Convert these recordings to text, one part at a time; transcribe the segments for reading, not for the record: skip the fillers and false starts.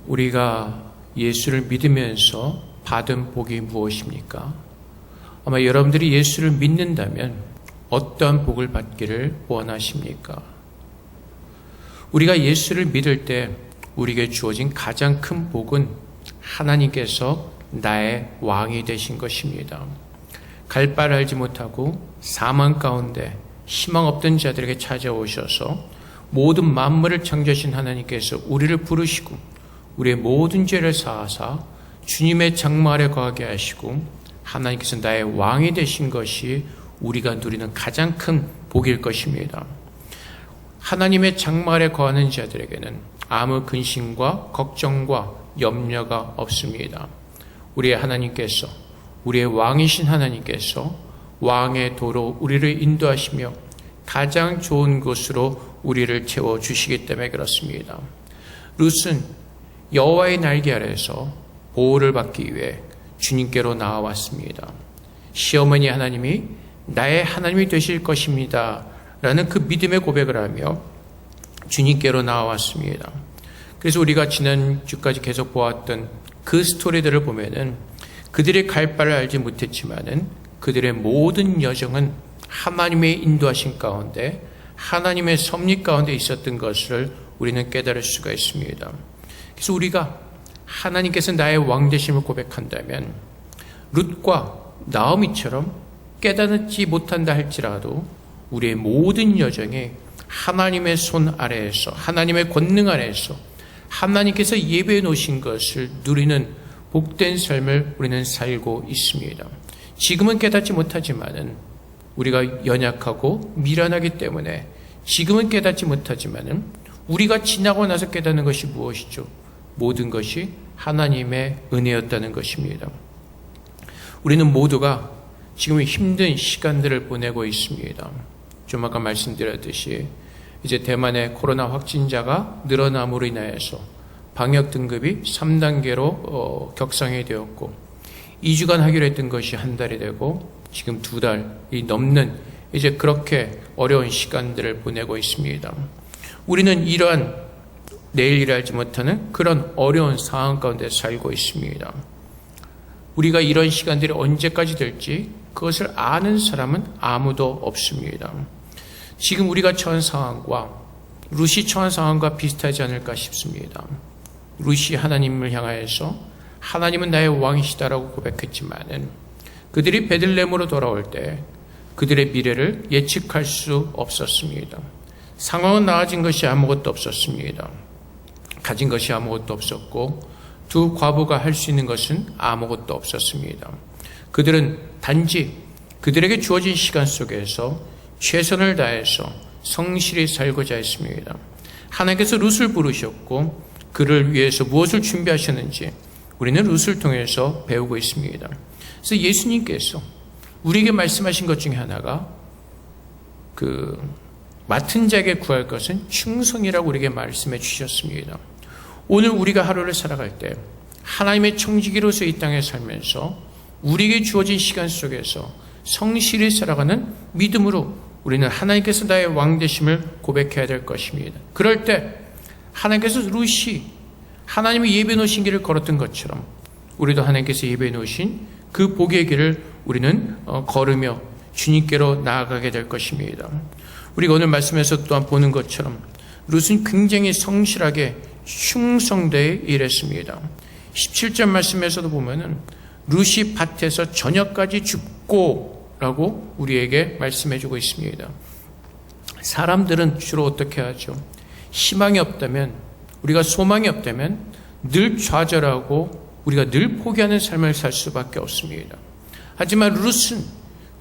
우리가 예수를 믿으면서 받은 복이 무엇입니까? 아마 여러분들이 예수를 믿는다면 어떠한 복을 받기를 원하십니까? 우리가 예수를 믿을 때 우리에게 주어진 가장 큰 복은 하나님께서 나의 왕이 되신 것입니다. 갈 바를 알지 못하고 사망 가운데 희망 없던 자들에게 찾아오셔서 모든 만물을 창조하신 하나님께서 우리를 부르시고 우리의 모든 죄를 사하사 주님의 장막 아래 거하게 하시고 하나님께서 나의 왕이 되신 것이 우리가 누리는 가장 큰 복일 것입니다. 하나님의 장막 아래 거하는 자들에게는 아무 근심과 걱정과 염려가 없습니다. 우리의 하나님께서, 우리의 왕이신 하나님께서 왕의 도로 우리를 인도하시며 가장 좋은 곳으로 우리를 채워주시기 때문에 그렇습니다. 룻은 여호와의 날개 아래에서 보호를 받기 위해 주님께로 나아왔습니다. 시어머니 하나님이 나의 하나님이 되실 것입니다 라는 그 믿음의 고백을 하며 주님께로 나아왔습니다. 그래서 우리가 지난주까지 계속 보았던 그 스토리들을 보면은 그들이 갈 바를 알지 못했지만은 그들의 모든 여정은 하나님의 인도하신 가운데 하나님의 섭리 가운데 있었던 것을 우리는 깨달을 수가 있습니다. 그래서 우리가 하나님께서 나의 왕 되심을 고백한다면 룻과 나오미처럼 깨닫지 못한다 할지라도 우리의 모든 여정에 하나님의 손 아래에서 하나님의 권능 아래에서 하나님께서 예배해 놓으신 것을 누리는 복된 삶을 우리는 살고 있습니다. 지금은 깨닫지 못하지만은 우리가 연약하고 미련하기 때문에 지금은 깨닫지 못하지만은 우리가 지나고 나서 깨닫는 것이 무엇이죠? 모든 것이 하나님의 은혜였다는 것입니다. 우리는 모두가 지금 힘든 시간들을 보내고 있습니다. 좀 아까 말씀드렸듯이 이제 대만의 코로나 확진자가 늘어남으로 인하여서 방역 등급이 3단계로 격상이 되었고 2주간 하기로 했던 것이 한 달이 되고 지금 2달이 넘는 이제 그렇게 어려운 시간들을 보내고 있습니다. 우리는 이러한 내일 일하지 못하는 그런 어려운 상황 가운데 살고 있습니다. 우리가 이런 시간들이 언제까지 될지 그것을 아는 사람은 아무도 없습니다. 지금 우리가 처한 상황과 룻이 처한 상황과 비슷하지 않을까 싶습니다. 룻이 하나님을 향하여서 하나님은 나의 왕이시다라고 고백했지만은 그들이 베들레헴으로 돌아올 때 그들의 미래를 예측할 수 없었습니다. 상황은 나아진 것이 아무것도 없었습니다. 가진 것이 아무것도 없었고 두 과부가 할 수 있는 것은 아무것도 없었습니다. 그들은 단지 그들에게 주어진 시간 속에서 최선을 다해서 성실히 살고자 했습니다. 하나님께서 룻을 부르셨고 그를 위해서 무엇을 준비하셨는지 우리는 룻을 통해서 배우고 있습니다. 그래서 예수님께서 우리에게 말씀하신 것 중에 하나가 맡은 자에게 구할 것은 충성이라고 우리에게 말씀해 주셨습니다. 오늘 우리가 하루를 살아갈 때 하나님의 청지기로서 이 땅에 살면서 우리에게 주어진 시간 속에서 성실히 살아가는 믿음으로 우리는 하나님께서 나의 왕 되심을 고백해야 될 것입니다. 그럴 때 하나님께서 룻이 하나님의 예배 놓으신 길을 걸었던 것처럼 우리도 하나님께서 예배 놓으신 그 복의 길을 우리는 걸으며 주님께로 나아가게 될 것입니다. 우리가 오늘 말씀에서 또한 보는 것처럼 룻은 굉장히 성실하게 충성되어 일했습니다. 17절 말씀에서도 보면은 룻이 밭에서 저녁까지 죽고 라고 우리에게 말씀해주고 있습니다. 사람들은 주로 어떻게 하죠? 희망이 없다면, 우리가 소망이 없다면 늘 좌절하고 우리가 늘 포기하는 삶을 살 수밖에 없습니다. 하지만 룻은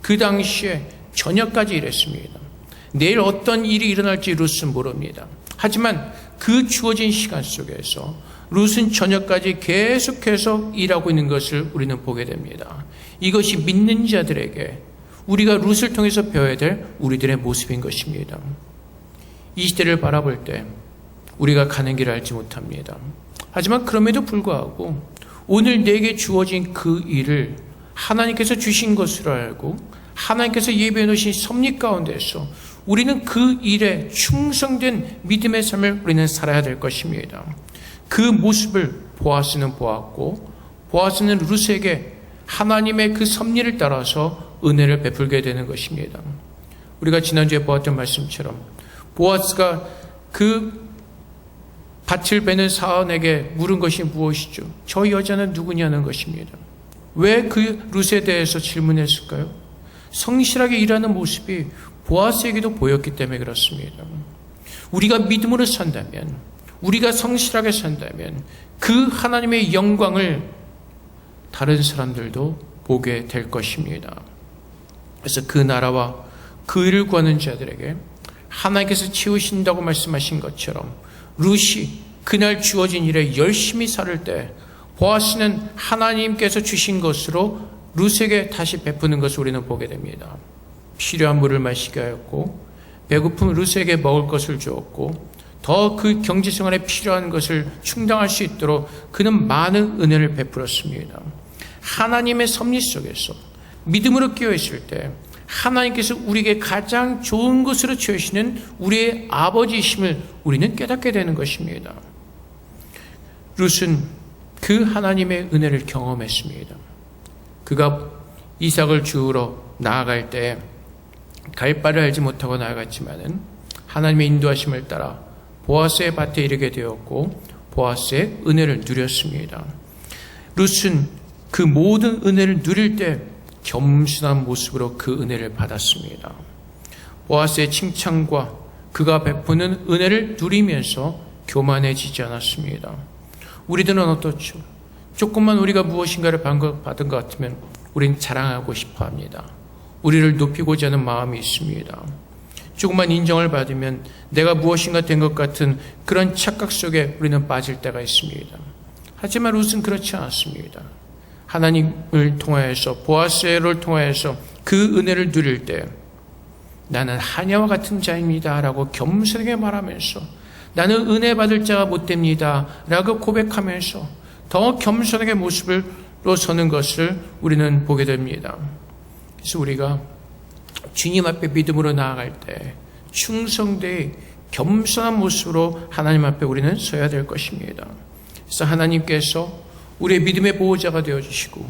그 당시에 저녁까지 일했습니다. 내일 어떤 일이 일어날지 룻은 모릅니다. 하지만 그 주어진 시간 속에서 룻은 저녁까지 계속해서 일하고 있는 것을 우리는 보게 됩니다. 이것이 믿는 자들에게 우리가 룻을 통해서 배워야 될 우리들의 모습인 것입니다. 이 시대를 바라볼 때 우리가 가는 길을 알지 못합니다. 하지만 그럼에도 불구하고 오늘 내게 주어진 그 일을 하나님께서 주신 것으로 알고 하나님께서 예배해 놓으신 섭리 가운데서 우리는 그 일에 충성된 믿음의 삶을 우리는 살아야 될 것입니다. 그 모습을 보아스는 보았고, 보아스는 룻에게 하나님의 그 섭리를 따라서 은혜를 베풀게 되는 것입니다. 우리가 지난주에 보았던 말씀처럼 보아스가 그 밭을 베는 사원에게 물은 것이 무엇이죠? 저 여자는 누구냐는 것입니다. 왜 그 룻에 대해서 질문했을까요? 성실하게 일하는 모습이 보아스에게도 보였기 때문에 그렇습니다. 우리가 믿음으로 산다면, 우리가 성실하게 산다면 그 하나님의 영광을 다른 사람들도 보게 될 것입니다. 그래서 그 나라와 그 일을 구하는 자들에게 하나님께서 채우신다고 말씀하신 것처럼 룻이 그날 주어진 일에 열심히 살을 때 보아스는 하나님께서 주신 것으로 룻에게 다시 베푸는 것을 우리는 보게 됩니다. 필요한 물을 마시게 하였고, 배고픈 룻에게 먹을 것을 주었고, 더 그 경제생활에 필요한 것을 충당할 수 있도록 그는 많은 은혜를 베풀었습니다. 하나님의 섭리 속에서 믿음으로 끼어있을 때 하나님께서 우리에게 가장 좋은 것으로 채우시는 우리의 아버지이심을 우리는 깨닫게 되는 것입니다. 룻은 그 하나님의 은혜를 경험했습니다. 그가 이삭을 주우러 나아갈 때 갈 바를 알지 못하고 나아갔지만은 하나님의 인도하심을 따라 보아스의 밭에 이르게 되었고 보아스의 은혜를 누렸습니다. 룻은 그 모든 은혜를 누릴 때 겸손한 모습으로 그 은혜를 받았습니다. 보아스의 칭찬과 그가 베푸는 은혜를 누리면서 교만해지지 않았습니다. 우리들은 어떻죠? 조금만 우리가 무엇인가를 받은 것 같으면 우린 자랑하고 싶어 합니다. 우리를 높이고자 하는 마음이 있습니다. 조금만 인정을 받으면 내가 무엇인가 된 것 같은 그런 착각 속에 우리는 빠질 때가 있습니다. 하지만 룻은 그렇지 않았습니다. 하나님을 통하여서, 보아스를 통하여서 그 은혜를 누릴 때 나는 하냐와 같은 자입니다 라고 겸손하게 말하면서, 나는 은혜 받을 자가 못됩니다 라고 고백하면서 더 겸손하게 모습으로 서는 것을 우리는 보게 됩니다. 그래서 우리가 주님 앞에 믿음으로 나아갈 때 충성되이 겸손한 모습으로 하나님 앞에 우리는 서야 될 것입니다. 그래서 하나님께서 우리의 믿음의 보호자가 되어주시고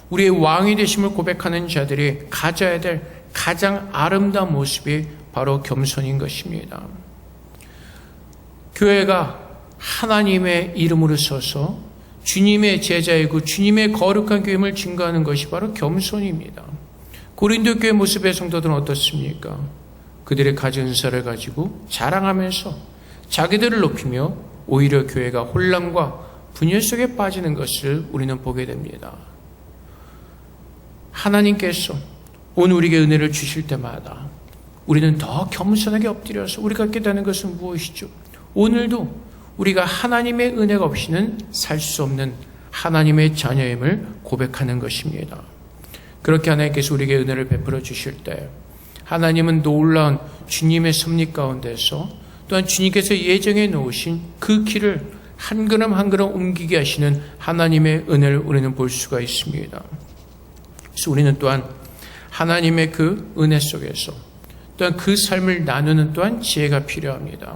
우리의 왕이 되심을 고백하는 자들이 가져야 될 가장 아름다운 모습이 바로 겸손인 것입니다. 교회가 하나님의 이름으로 서서 주님의 제자이고 주님의 거룩한 교회임을 증거하는 것이 바로 겸손입니다. 고린도 교회 모습의 성도들은 어떻습니까? 그들의 가진 은사를 가지고 자랑하면서 자기들을 높이며 오히려 교회가 혼란과 분열 속에 빠지는 것을 우리는 보게 됩니다. 하나님께서 오늘 우리에게 은혜를 주실 때마다 우리는 더 겸손하게 엎드려서 우리가 깨닫는 것은 무엇이죠? 오늘도 우리가 하나님의 은혜가 없이는 살 수 없는 하나님의 자녀임을 고백하는 것입니다. 그렇게 하나님께서 우리에게 은혜를 베풀어 주실 때 하나님은 놀라운 주님의 섭리 가운데서 또한 주님께서 예정해 놓으신 그 길을 한 걸음 한 걸음 옮기게 하시는 하나님의 은혜를 우리는 볼 수가 있습니다. 그래서 우리는 또한 하나님의 그 은혜 속에서 또한 그 삶을 나누는 또한 지혜가 필요합니다.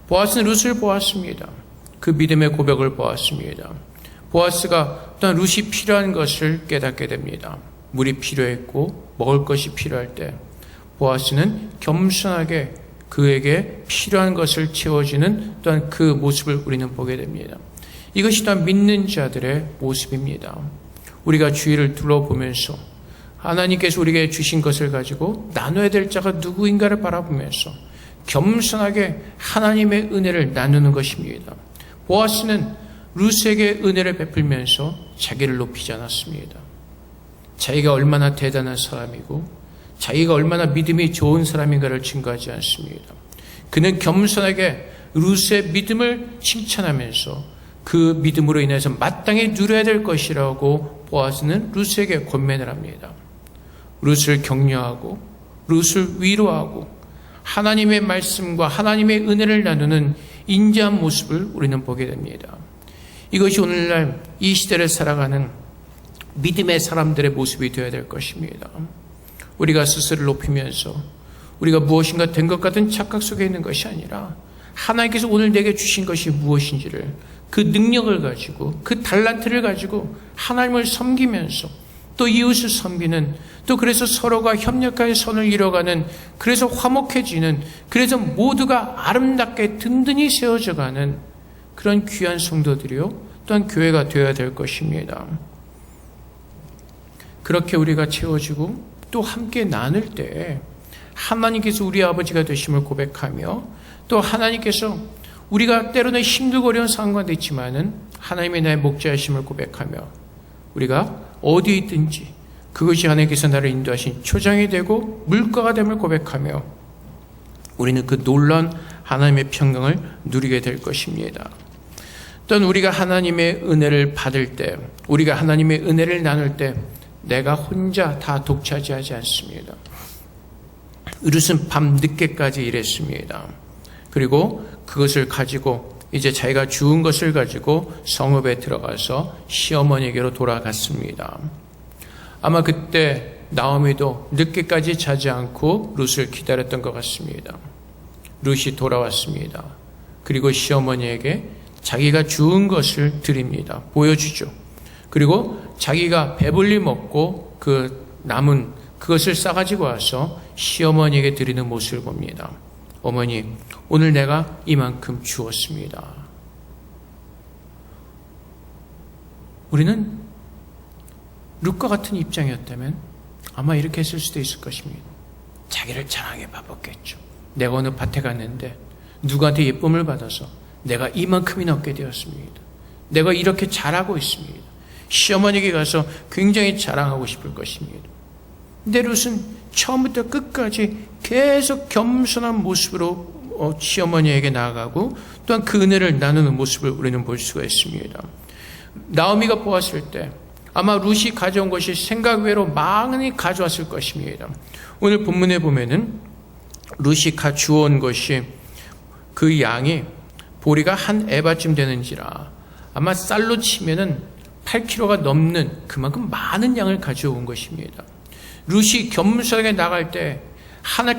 보아스는 룻을 보았습니다. 그 믿음의 고백을 보았습니다. 보아스가 또한 룻이 필요한 것을 깨닫게 됩니다. 물이 필요했고 먹을 것이 필요할 때 보아스는 겸손하게 그에게 필요한 것을 채워주는 또한 그 모습을 우리는 보게 됩니다. 이것이 또한 믿는 자들의 모습입니다. 우리가 주위를 둘러보면서 하나님께서 우리에게 주신 것을 가지고 나눠야 될 자가 누구인가를 바라보면서 겸손하게 하나님의 은혜를 나누는 것입니다. 보아스는 룻에게 은혜를 베풀면서 자기를 높이지 않았습니다. 자기가 얼마나 대단한 사람이고 자기가 얼마나 믿음이 좋은 사람인가를 증거하지 않습니다. 그는 겸손하게 룻의 믿음을 칭찬하면서 그 믿음으로 인해서 마땅히 누려야 될 것이라고 보아스는 룻에게 권면을 합니다. 룻을 격려하고 룻을 위로하고 하나님의 말씀과 하나님의 은혜를 나누는 인자한 모습을 우리는 보게 됩니다. 이것이 오늘날 이 시대를 살아가는 믿음의 사람들의 모습이 되어야 될 것입니다. 우리가 스스로를 높이면서 우리가 무엇인가 된 것 같은 착각 속에 있는 것이 아니라 하나님께서 오늘 내게 주신 것이 무엇인지를 그 능력을 가지고 그 달란트를 가지고 하나님을 섬기면서 또 이웃을 섬기는, 또 그래서 서로가 협력하여 선을 이뤄가는, 그래서 화목해지는, 그래서 모두가 아름답게 든든히 세워져가는 그런 귀한 성도들이요 또한 교회가 되어야 될 것입니다. 그렇게 우리가 채워지고 또 함께 나눌 때 하나님께서 우리 아버지가 되심을 고백하며, 또 하나님께서 우리가 때로는 힘들고 어려운 상황도 있지만은 하나님의 나의 목자이심을 고백하며, 우리가 어디에 있든지 그것이 하나님께서 나를 인도하신 초장이 되고 물가가 됨을 고백하며 우리는 그 놀라운 하나님의 평강을 누리게 될 것입니다. 또한 우리가 하나님의 은혜를 받을 때, 우리가 하나님의 은혜를 나눌 때 내가 혼자 다 독차지하지 않습니다. 룻은 밤 늦게까지 일했습니다. 그리고 그것을 가지고 이제 자기가 주운 것을 가지고 성읍에 들어가서 시어머니에게로 돌아갔습니다. 아마 그때 나오미도 늦게까지 자지 않고 룻을 기다렸던 것 같습니다. 룻이 돌아왔습니다. 그리고 시어머니에게 자기가 주운 것을 드립니다. 보여주죠. 그리고 자기가 배불리 먹고 그 남은 그것을 싸가지고 와서 시어머니에게 드리는 모습을 봅니다. 어머니, 오늘 내가 이만큼 주었습니다. 우리는 룻과 같은 입장이었다면 아마 이렇게 했을 수도 있을 것입니다. 자기를 자랑해 봐봤겠죠. 내가 어느 밭에 갔는데 누구한테 예쁨을 받아서 내가 이만큼이나 얻게 되었습니다. 내가 이렇게 잘하고 있습니다. 시어머니에게 가서 굉장히 자랑하고 싶을 것입니다. 근데 룻은 처음부터 끝까지 계속 겸손한 모습으로 시어머니에게 나아가고 또한 그 은혜를 나누는 모습을 우리는 볼 수가 있습니다. 나오미가 보았을 때 아마 룻이 가져온 것이 생각 외로 많이 가져왔을 것입니다. 오늘 본문에 보면은 룻이 주워온 것이 그 양이 보리가 한 에바쯤 되는지라 아마 쌀로 치면은 8kg가 넘는 그만큼 많은 양을 가져온 것입니다. 룻이 겸손하게 나갈 때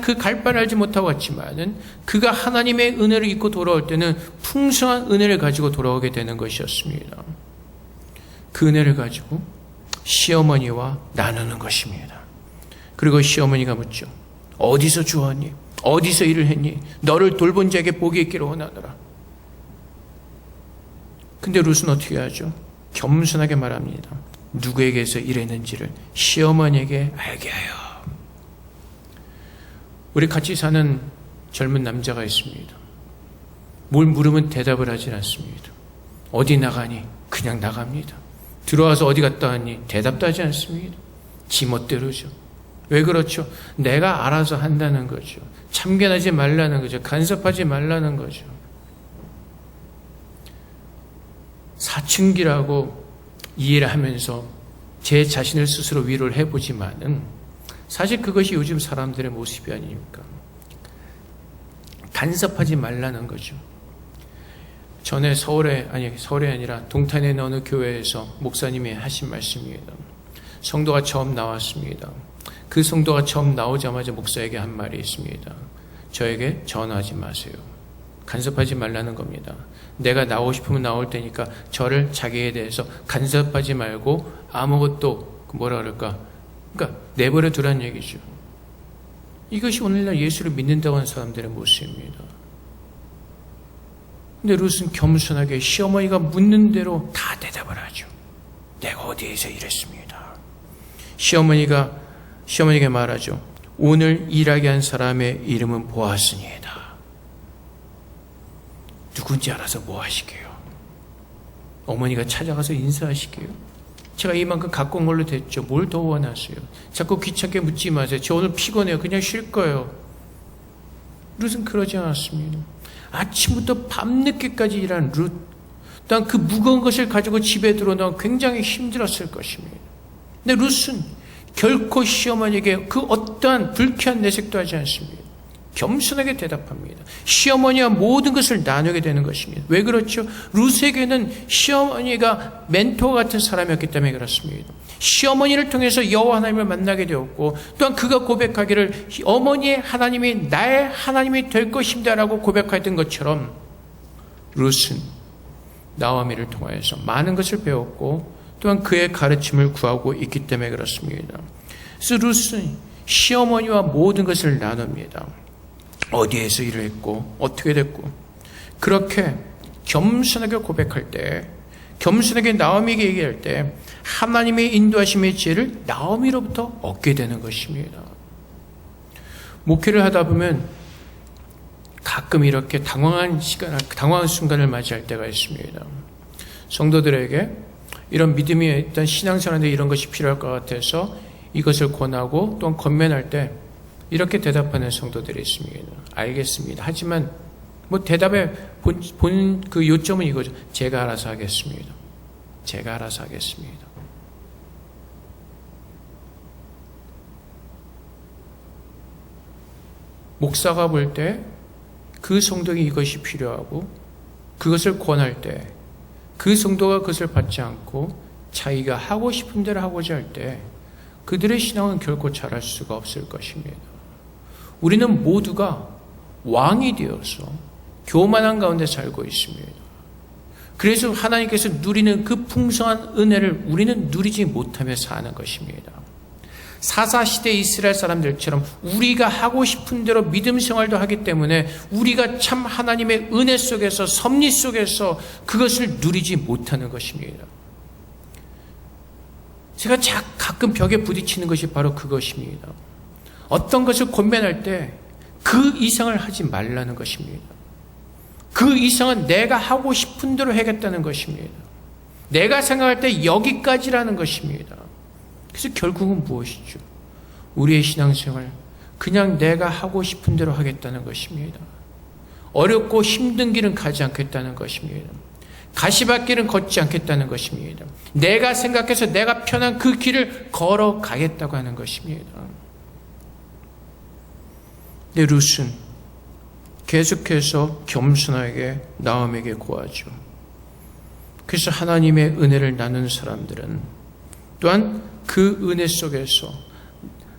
그 갈 바를 알지 못하고 왔지만은 그가 하나님의 은혜를 입고 돌아올 때는 풍성한 은혜를 가지고 돌아오게 되는 것이었습니다. 그 은혜를 가지고 시어머니와 나누는 것입니다. 그리고 시어머니가 묻죠. 어디서 주었니? 어디서 일을 했니? 너를 돌본 자에게 복이 있기를 원하노라. 근데 룻은 어떻게 하죠? 겸손하게 말합니다. 누구에게서 일했는지를 시어머니에게 알게 하여. 우리 같이 사는 젊은 남자가 있습니다. 뭘 물으면 대답을 하지 않습니다. 어디 나가니? 그냥 나갑니다. 들어와서 어디 갔다 왔니? 대답도 하지 않습니다. 지멋대로죠. 왜 그렇죠? 내가 알아서 한다는 거죠. 참견하지 말라는 거죠. 간섭하지 말라는 거죠. 사춘기라고 이해를 하면서 제 자신을 스스로 위로를 해보지만은 사실 그것이 요즘 사람들의 모습이 아닙니까? 간섭하지 말라는 거죠. 전에 서울이 아니라 동탄에 있는 어느 교회에서 목사님이 하신 말씀입니다. 성도가 처음 나왔습니다. 그 성도가 처음 나오자마자 목사에게 한 말이 있습니다. 저에게 전화하지 마세요. 간섭하지 말라는 겁니다. 내가 나오고 싶으면 나올 테니까 저를 자기에 대해서 간섭하지 말고 아무것도 그러니까 내버려 두라는 얘기죠. 이것이 오늘날 예수를 믿는다고 하는 사람들의 모습입니다. 근데 룻은 겸손하게 시어머니가 묻는 대로 다 대답을 하죠. 내가 어디에서 일했습니다. 시어머니에게 말하죠. 오늘 일하게 한 사람의 이름은 보아스니이다. 누군지 알아서 뭐 하시게요? 어머니가 찾아가서 인사하시게요? 제가 이만큼 갖고 온 걸로 됐죠. 뭘 더 원하세요? 자꾸 귀찮게 묻지 마세요. 저 오늘 피곤해요. 그냥 쉴 거예요. 룻은 그러지 않았습니다. 아침부터 밤늦게까지 일한 룻. 또한 그 무거운 것을 가지고 집에 들어오면 굉장히 힘들었을 것입니다. 근데 룻은 결코 시어머니에게 그 어떠한 불쾌한 내색도 하지 않습니다. 겸손하게 대답합니다. 시어머니와 모든 것을 나누게 되는 것입니다. 왜 그렇죠? 룻에게는 시어머니가 멘토 같은 사람이었기 때문에 그렇습니다. 시어머니를 통해서 여호와 하나님을 만나게 되었고 또한 그가 고백하기를 어머니의 하나님이 나의 하나님이 될 것입니다라고 고백했던 것처럼 룻은 나오미를 통하여서 많은 것을 배웠고 또한 그의 가르침을 구하고 있기 때문에 그렇습니다. 그래서 룻은 시어머니와 모든 것을 나눕니다. 어디에서 일을 했고 어떻게 됐고 그렇게 겸손하게 고백할 때, 겸손하게 나오미에게 얘기할 때 하나님의 인도하심의 지혜를 나오미로부터 얻게 되는 것입니다. 목회를 하다 보면 가끔 이렇게 당황한 순간을 맞이할 때가 있습니다. 성도들에게 이런 믿음이 일단 신앙생활에 이런 것이 필요할 것 같아서 이것을 권하고 또한 권면할 때 이렇게 대답하는 성도들이 있습니다. 알겠습니다. 하지만 뭐 대답의 본 그 요점은 이거죠. 제가 알아서 하겠습니다. 제가 알아서 하겠습니다. 목사가 볼 때 그 성도에게 이것이 필요하고 그것을 권할 때 그 성도가 그것을 받지 않고 자기가 하고 싶은 대로 하고자 할 때 그들의 신앙은 결코 자랄 수가 없을 것입니다. 우리는 모두가 왕이 되어서 교만한 가운데 살고 있습니다. 그래서 하나님께서 누리는 그 풍성한 은혜를 우리는 누리지 못하며 사는 것입니다. 사사시대 이스라엘 사람들처럼 우리가 하고 싶은 대로 믿음 생활도 하기 때문에 우리가 참 하나님의 은혜 속에서 섭리 속에서 그것을 누리지 못하는 것입니다. 제가 가끔 벽에 부딪히는 것이 바로 그것입니다. 어떤 것을 권면할 때 그 이상을 하지 말라는 것입니다. 그 이상은 내가 하고 싶은 대로 하겠다는 것입니다. 내가 생각할 때 여기까지라는 것입니다. 그래서 결국은 무엇이죠? 우리의 신앙생활 그냥 내가 하고 싶은 대로 하겠다는 것입니다. 어렵고 힘든 길은 가지 않겠다는 것입니다. 가시밭길은 걷지 않겠다는 것입니다. 내가 생각해서 내가 편한 그 길을 걸어가겠다고 하는 것입니다. 근데 룻은 계속해서 겸손하게 나오미에게 구하죠. 그래서 하나님의 은혜를 나누는 사람들은 또한 그 은혜 속에서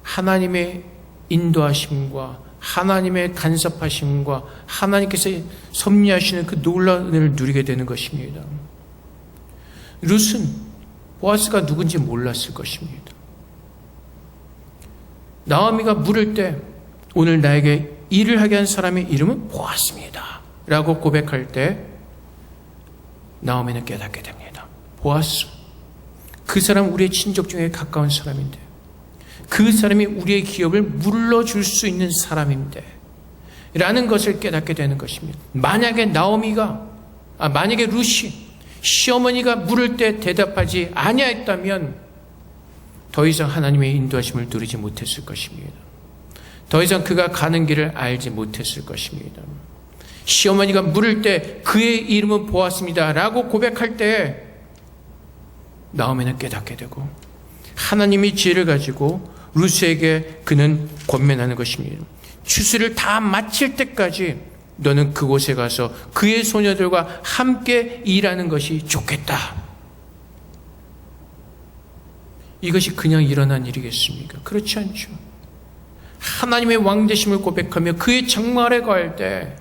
하나님의 인도하심과 하나님의 간섭하심과 하나님께서 섭리하시는 그 놀라운 은혜를 누리게 되는 것입니다. 룻은 보아스가 누군지 몰랐을 것입니다. 나오미가 물을 때 오늘 나에게 일을 하게 한 사람의 이름은 보아스입니다 라고 고백할 때 나오미는 깨닫게 됩니다. 보아스, 그 사람 우리의 친족 중에 가까운 사람인데 그 사람이 우리의 기업을 물러줄 수 있는 사람인데 라는 것을 깨닫게 되는 것입니다. 만약에 만약에 룻이 시어머니가 물을 때 대답하지 아니하였다면 더 이상 하나님의 인도하심을 누리지 못했을 것입니다. 더 이상 그가 가는 길을 알지 못했을 것입니다. 시어머니가 물을 때 그의 이름은 보았습니다 라고 고백할 때 나오미는 깨닫게 되고 하나님이 지혜를 가지고 룻에게 그는 권면하는 것입니다. 추수를 다 마칠 때까지 너는 그곳에 가서 그의 소녀들과 함께 일하는 것이 좋겠다. 이것이 그냥 일어난 일이겠습니까? 그렇지 않죠. 하나님의 왕되심을 고백하며 그의 장막에 거할 때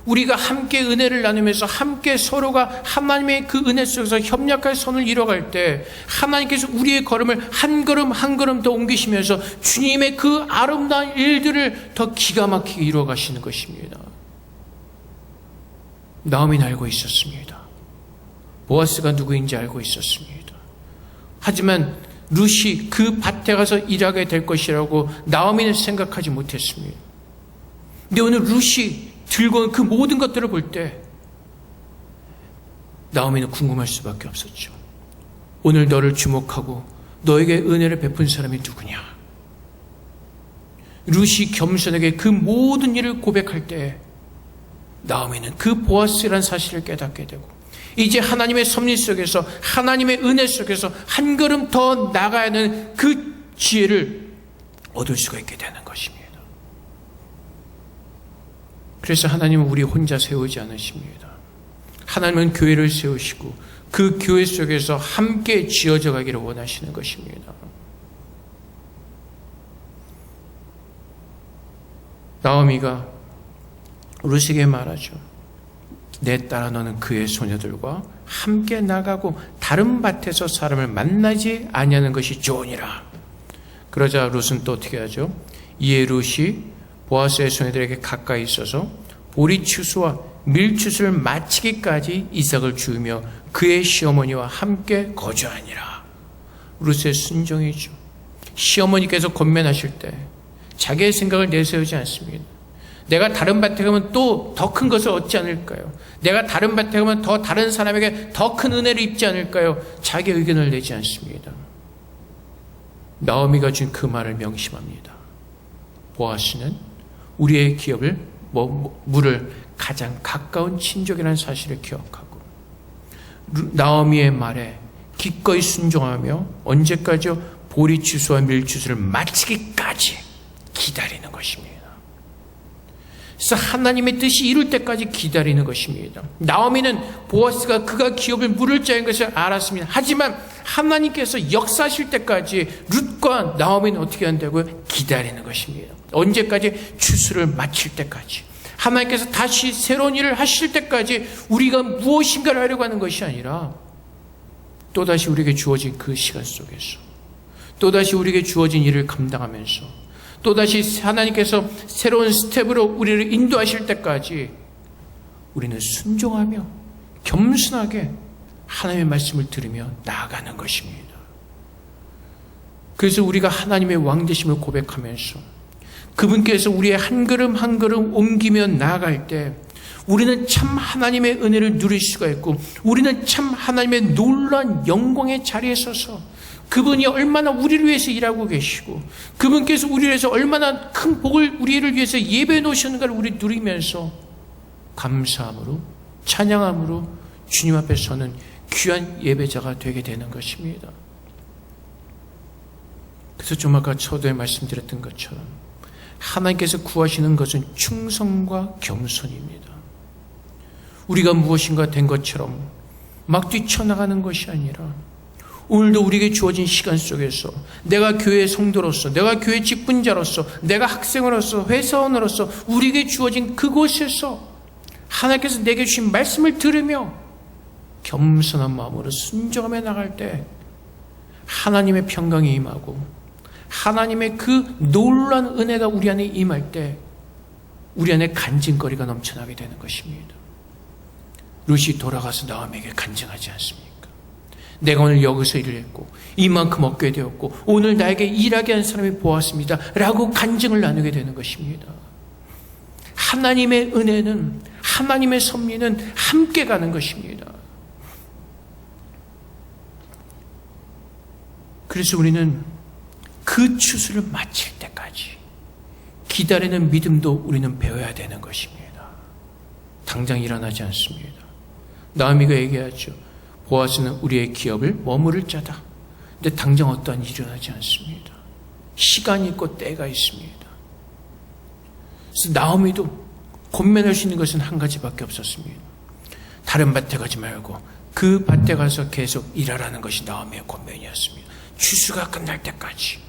우리가 함께 은혜를 나누면서 함께 서로가 하나님의 그 은혜 속에서 협력할 선을 이뤄갈 때 하나님께서 우리의 걸음을 한 걸음 한 걸음 더 옮기시면서 주님의 그 아름다운 일들을 더 기가 막히게 이루어 가시는 것입니다. 나오미는 알고 있었습니다. 보아스가 누구인지 알고 있었습니다. 하지만 룻이 그 밭에 가서 일하게 될 것이라고 나오미는 생각하지 못했습니다. 근데 오늘 룻이 들고 온 그 모든 것들을 볼 때 나오미는 궁금할 수밖에 없었죠. 오늘 너를 주목하고 너에게 은혜를 베푼 사람이 누구냐? 룻이 겸손하게 그 모든 일을 고백할 때 나오미는 그 보아스라는 사실을 깨닫게 되고 이제 하나님의 섭리 속에서 하나님의 은혜 속에서 한 걸음 더 나가야 하는 그 지혜를 얻을 수가 있게 되는 것입니다. 그래서 하나님은 우리 혼자 세우지 않으십니다. 하나님은 교회를 세우시고 그 교회 속에서 함께 지어져 가기를 원하시는 것입니다. 나오미가 룻에게 말하죠. 내 딸아 너는 그의 소녀들과 함께 나가고 다른 밭에서 사람을 만나지 아니하는 것이 좋으니라. 그러자 룻은 또 어떻게 하죠? 이에 룻이 보아스의 소녀들에게 가까이 있어서 보리추수와 밀추수를 마치기까지 이삭을 주우며 그의 시어머니와 함께 거주하니라. 룻의 순종이죠. 시어머니께서 권면하실 때 자기의 생각을 내세우지 않습니다. 내가 다른 밭에 가면 또 더 큰 것을 얻지 않을까요? 내가 다른 밭에 가면 더 다른 사람에게 더 큰 은혜를 입지 않을까요? 자기 의견을 내지 않습니다. 나오미가 준 그 말을 명심합니다. 보아스는 우리의 기업을 물을 가장 가까운 친족이라는 사실을 기억하고 나오미의 말에 기꺼이 순종하며 언제까지요? 보리추수와 밀추수를 마치기까지 기다리는 것입니다. 그래서 하나님의 뜻이 이룰 때까지 기다리는 것입니다. 나오미는 보아스가 그가 기업을 물을 자인 것을 알았습니다. 하지만 하나님께서 역사하실 때까지 룻과 나오미는 어떻게 한다고요? 기다리는 것입니다. 언제까지? 추수를 마칠 때까지. 하나님께서 다시 새로운 일을 하실 때까지 우리가 무엇인가를 하려고 하는 것이 아니라 또다시 우리에게 주어진 그 시간 속에서 또다시 우리에게 주어진 일을 감당하면서 또다시 하나님께서 새로운 스텝으로 우리를 인도하실 때까지 우리는 순종하며 겸손하게 하나님의 말씀을 들으며 나아가는 것입니다. 그래서 우리가 하나님의 왕되심을 고백하면서 그분께서 우리의 한 걸음 한 걸음 옮기며 나아갈 때 우리는 참 하나님의 은혜를 누릴 수가 있고 우리는 참 하나님의 놀라운 영광의 자리에 서서 그분이 얼마나 우리를 위해서 일하고 계시고 그분께서 우리를 위해서 얼마나 큰 복을 우리를 위해서 예배해 놓으셨는가를 우리 누리면서 감사함으로 찬양함으로 주님 앞에 서는 귀한 예배자가 되게 되는 것입니다. 그래서 좀 아까 초도에 말씀드렸던 것처럼 하나님께서 구하시는 것은 충성과 겸손입니다. 우리가 무엇인가 된 것처럼 막 뛰쳐나가는 것이 아니라 오늘도 우리에게 주어진 시간 속에서 내가 교회 성도로서 내가 교회 직분자로서 내가 학생으로서 회사원으로서 우리에게 주어진 그곳에서 하나님께서 내게 주신 말씀을 들으며 겸손한 마음으로 순종하며 나갈 때 하나님의 평강이 임하고 하나님의 그 놀라운 은혜가 우리 안에 임할 때 우리 안에 간증거리가 넘쳐나게 되는 것입니다. 룻이 돌아가서 나오미에게 간증하지 않습니까? 내가 오늘 여기서 일을 했고 이만큼 얻게 되었고 오늘 나에게 일하게 한 사람이 보았습니다 라고 간증을 나누게 되는 것입니다. 하나님의 은혜는 하나님의 섭리는 함께 가는 것입니다. 그래서 우리는 그 추수를 마칠 때까지 기다리는 믿음도 우리는 배워야 되는 것입니다. 당장 일어나지 않습니다. 나오미가 얘기하죠. 보아스는 우리의 기업을 머무를 자다. 근데 당장 어떠한 일이 일어나지 않습니다. 시간이 있고 때가 있습니다. 그래서 나오미도 권면할 수 있는 것은 한 가지밖에 없었습니다. 다른 밭에 가지 말고 그 밭에 가서 계속 일하라는 것이 나오미의 권면이었습니다. 추수가 끝날 때까지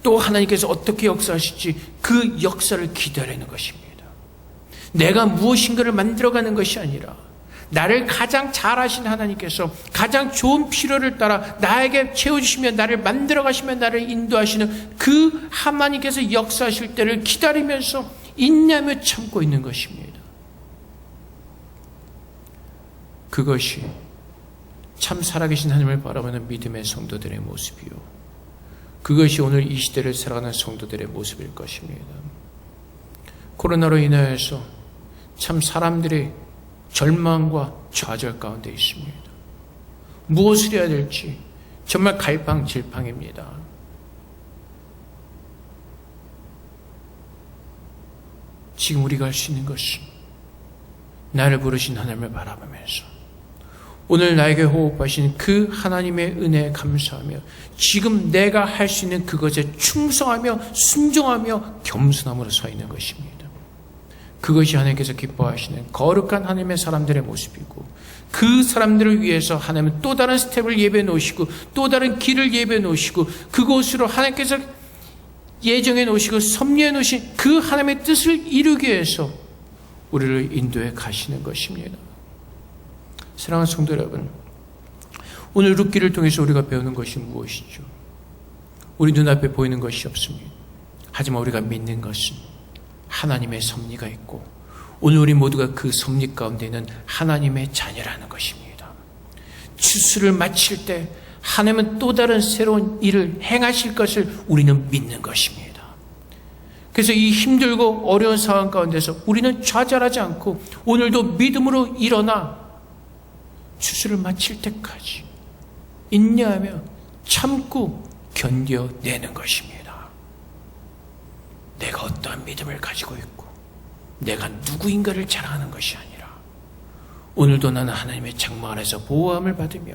또 하나님께서 어떻게 역사하실지 그 역사를 기다리는 것입니다. 내가 무엇인가를 만들어가는 것이 아니라 나를 가장 잘 아신 하나님께서 가장 좋은 필요를 따라 나에게 채워주시며 나를 만들어가시며 나를 인도하시는 그 하나님께서 역사하실 때를 기다리면서 인내하며 참고 있는 것입니다. 그것이 참 살아계신 하나님을 바라보는 믿음의 성도들의 모습이요, 그것이 오늘 이 시대를 살아가는 성도들의 모습일 것입니다. 코로나로 인하여서 참 사람들이 절망과 좌절 가운데 있습니다. 무엇을 해야 될지 정말 갈팡질팡입니다. 지금 우리가 할 수 있는 것은 나를 부르신 하나님을 바라보면서 오늘 나에게 호흡하신 그 하나님의 은혜에 감사하며 지금 내가 할 수 있는 그것에 충성하며 순종하며 겸손함으로 서 있는 것입니다. 그것이 하나님께서 기뻐하시는 거룩한 하나님의 사람들의 모습이고, 그 사람들을 위해서 하나님은 또 다른 스텝을 예배해 놓으시고 또 다른 길을 예배해 놓으시고 그곳으로 하나님께서 예정해 놓으시고 섭리해 놓으신 그 하나님의 뜻을 이루기 위해서 우리를 인도해 가시는 것입니다. 사랑하는 성도 여러분, 오늘 룻기를 통해서 우리가 배우는 것이 무엇이죠? 우리 눈앞에 보이는 것이 없습니다. 하지만 우리가 믿는 것은 하나님의 섭리가 있고 오늘 우리 모두가 그 섭리 가운데 있는 하나님의 자녀라는 것입니다. 추수를 마칠 때 하나님은 또 다른 새로운 일을 행하실 것을 우리는 믿는 것입니다. 그래서 이 힘들고 어려운 상황 가운데서 우리는 좌절하지 않고 오늘도 믿음으로 일어나 추수를 마칠 때까지 인내하며 참고 견뎌내는 것입니다. 내가 어떠한 믿음을 가지고 있고 내가 누구인가를 자랑하는 것이 아니라 오늘도 나는 하나님의 장막 안에서 보호함을 받으며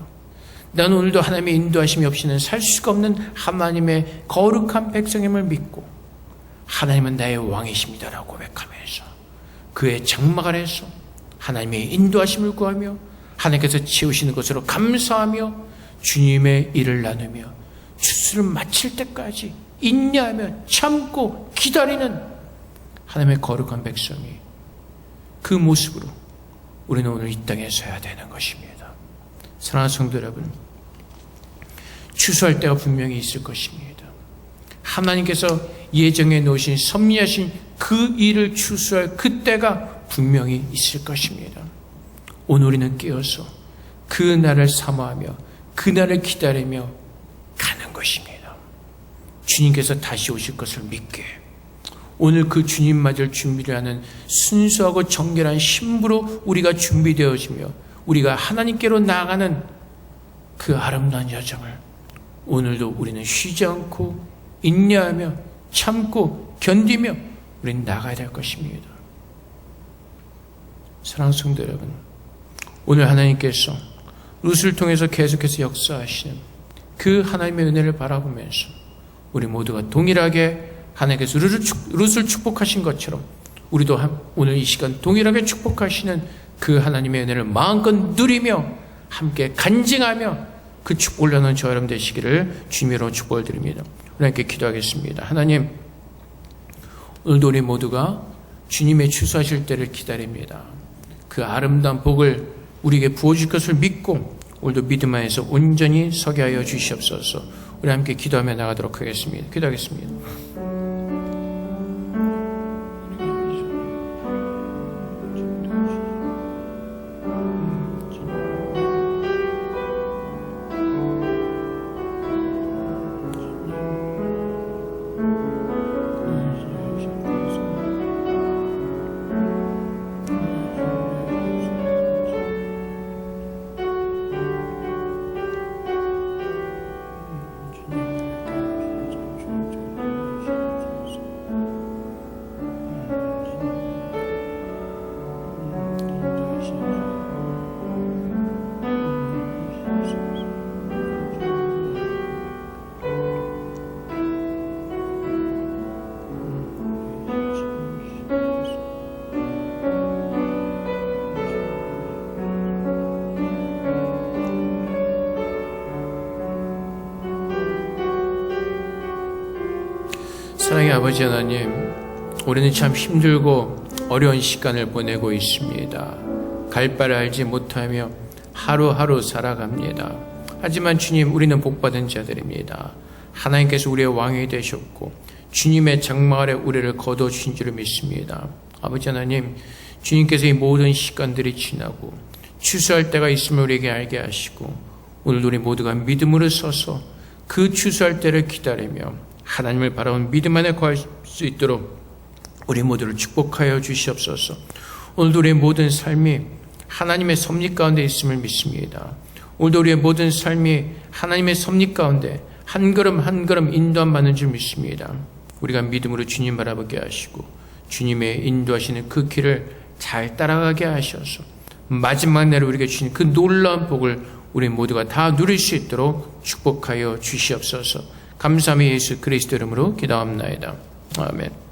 나는 오늘도 하나님의 인도하심이 없이는 살 수가 없는 하나님의 거룩한 백성임을 믿고 하나님은 나의 왕이십니다라고 고백하면서 그의 장막 안에서 하나님의 인도하심을 구하며 하나님께서 채우시는 것으로 감사하며 주님의 일을 나누며 추수를 마칠 때까지 인내하며 참고 기다리는 하나님의 거룩한 백성이 그 모습으로 우리는 오늘 이 땅에 서야 되는 것입니다. 사랑하는 성도 여러분, 추수할 때가 분명히 있을 것입니다. 하나님께서 예정해 놓으신 섭리하신 그 일을 추수할 그때가 분명히 있을 것입니다. 오늘 우리는 깨어서 그 날을 사모하며 그 날을 기다리며 가는 것입니다. 주님께서 다시 오실 것을 믿게 오늘 그 주님 맞을 준비를 하는 순수하고 정결한 신부로 우리가 준비되어지며 우리가 하나님께로 나아가는 그 아름다운 여정을 오늘도 우리는 쉬지 않고 인내하며 참고 견디며 우리는 나가야 될 것입니다. 사랑하는 성도 여러분, 오늘 하나님께서 룻을 통해서 계속해서 역사하시는 그 하나님의 은혜를 바라보면서 우리 모두가 동일하게 하나님께서 룻을 축복하신 것처럼 우리도 오늘 이 시간 동일하게 축복하시는 그 하나님의 은혜를 마음껏 누리며 함께 간증하며 그 축복을 나누는 저 여러분 되시기를 주님으로 축복을 드립니다. 우리 함께 기도하겠습니다. 하나님, 오늘도 우리 모두가 주님의 추수하실 때를 기다립니다. 그 아름다운 복을 우리에게 부어줄 것을 믿고 오늘도 믿음 안에서 온전히 서게 하여 주시옵소서. 우리 함께 기도하며 나가도록 하겠습니다. 기도하겠습니다. 사랑의 아버지 하나님, 우리는 참 힘들고 어려운 시간을 보내고 있습니다. 갈 바를 알지 못하며 하루하루 살아갑니다. 하지만 주님, 우리는 복받은 자들입니다. 하나님께서 우리의 왕이 되셨고 주님의 장막 아래 우리를 거둬주신 줄을 믿습니다. 아버지 하나님, 주님께서 이 모든 시간들이 지나고 추수할 때가 있음을 우리에게 알게 하시고 오늘도 우리 모두가 믿음으로 서서 그 추수할 때를 기다리며 하나님을 바라본 믿음 안에 거할 수 있도록 우리 모두를 축복하여 주시옵소서. 오늘도 우리의 모든 삶이 하나님의 섭리 가운데 있음을 믿습니다. 오늘도 우리의 모든 삶이 하나님의 섭리 가운데 한 걸음 한 걸음 인도함 받는 줄 믿습니다. 우리가 믿음으로 주님 바라보게 하시고 주님의 인도하시는 그 길을 잘 따라가게 하셔서 마지막 날에 우리에게 주신 그 놀라운 복을 우리 모두가 다 누릴 수 있도록 축복하여 주시옵소서. 감사함이 예수 그리스도 이름으로 기도합나이다. 아멘.